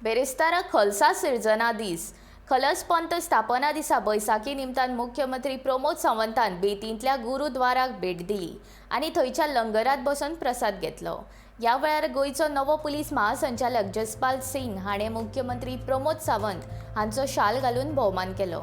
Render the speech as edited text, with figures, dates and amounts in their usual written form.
बेरेस्तारा खलसा सिर्जना दीस खलस पंत स्थापना दिसा बैसाकी निमतान मुख्यमंत्री प्रमोद सावंतान बेतींतल्या गुरुद्वाराक भेट दिली आणि थंयच्या लंगरात बसून प्रसाद घेतलो। या वेळार गोयचो नवो पुलीस महासंचालक जसपाल सिंग हाणें मुख्यमंत्री प्रमोद सावंत हांचो शाल घालून भोवमान केलो।